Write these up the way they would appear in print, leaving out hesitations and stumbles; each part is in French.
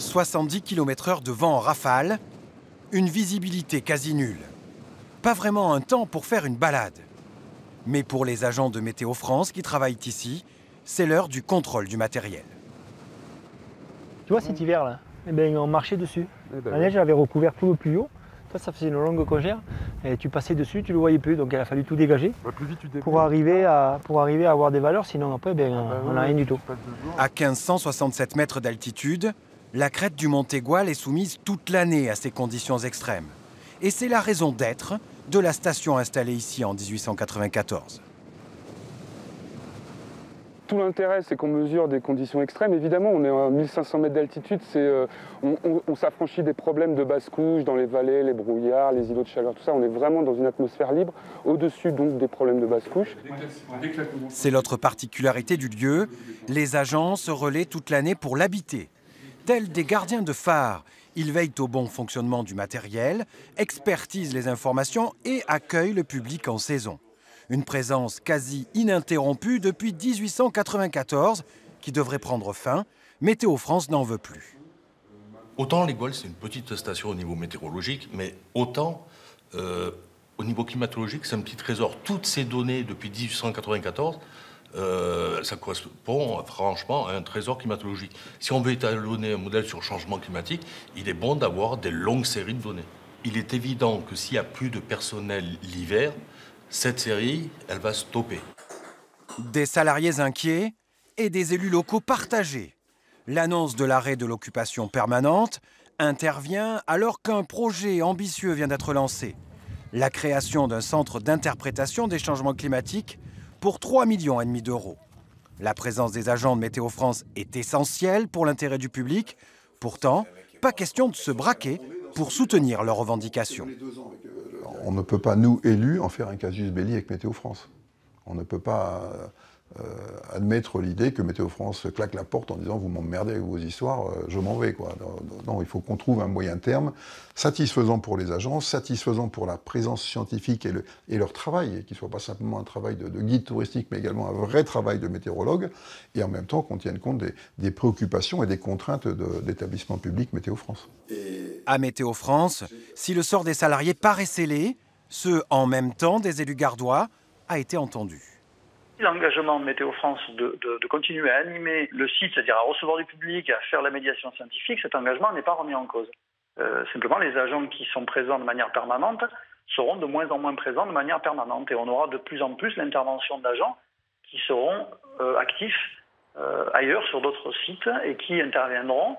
70 km/h de vent en rafale, une visibilité quasi nulle. Pas vraiment un temps pour faire une balade. Mais pour les agents de Météo France qui travaillent ici, c'est l'heure du contrôle du matériel. Tu vois cet hiver-là, on marchait dessus. La oui. neige avait recouvert tout le tuyau. Ça faisait une longue congère. Et tu passais dessus, tu ne le voyais plus. Donc il a fallu tout dégager Plus vite tu pour arriver à avoir des valeurs. Sinon après, on n'a rien du tout. À 1567 mètres d'altitude, la crête du Mont Égual est soumise toute l'année à ces conditions extrêmes. Et c'est la raison d'être de la station installée ici en 1894. Tout l'intérêt, c'est qu'on mesure des conditions extrêmes. Évidemment, on est à 1500 mètres d'altitude, on s'affranchit des problèmes de basse couche dans les vallées, les brouillards, les îlots de chaleur, tout ça. On est vraiment dans une atmosphère libre, au-dessus donc des problèmes de basse couche. C'est l'autre particularité du lieu. Les agents se relaient toute l'année pour l'habiter. Tels des gardiens de phare, ils veillent au bon fonctionnement du matériel, expertisent les informations et accueillent le public en saison. Une présence quasi ininterrompue depuis 1894 qui devrait prendre fin. Météo France n'en veut plus. Autant l'Égual, c'est une petite station au niveau météorologique, mais autant au niveau climatologique, c'est un petit trésor. Toutes ces données depuis 1894, ça correspond franchement à un trésor climatologique. Si on veut étalonner un modèle sur le changement climatique, il est bon d'avoir des longues séries de données. Il est évident que s'il n'y a plus de personnel l'hiver, cette série, elle va stopper. Des salariés inquiets et des élus locaux partagés. L'annonce de l'arrêt de l'occupation permanente intervient alors qu'un projet ambitieux vient d'être lancé. La création d'un centre d'interprétation des changements climatiques pour 3,5 millions d'euros. La présence des agents de Météo France est essentielle pour l'intérêt du public. Pourtant, pas question de se braquer pour soutenir leurs revendications. On ne peut pas, nous, élus, en faire un casus belli avec Météo France. On ne peut pas admettre l'idée que Météo France claque la porte en disant « vous m'emmerdez avec vos histoires, je m'en vais ». Non, il faut qu'on trouve un moyen terme satisfaisant pour les agences, satisfaisant pour la présence scientifique et leur travail, et qu'il ne soit pas simplement un travail de guide touristique, mais également un vrai travail de météorologue, et en même temps qu'on tienne compte des préoccupations et des contraintes d'établissement public Météo France. À Météo France, si le sort des salariés paraît scellé, ce en même temps des élus gardois a été entendu. L'engagement de Météo France de continuer à animer le site, c'est-à-dire à recevoir du public, à faire la médiation scientifique, cet engagement n'est pas remis en cause. Simplement, les agents qui sont présents de manière permanente seront de moins en moins présents de manière permanente. Et on aura de plus en plus l'intervention d'agents qui seront actifs ailleurs, sur d'autres sites, et qui interviendront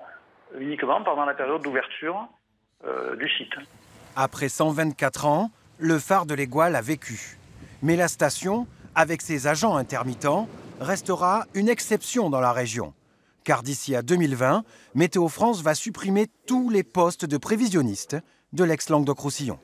uniquement pendant la période d'ouverture du site. Après 124 ans, le phare de l'Égual a vécu. Mais la station, avec ses agents intermittents, restera une exception dans la région. Car d'ici à 2020, Météo France va supprimer tous les postes de prévisionnistes de l'ex-Languedoc-Roussillon.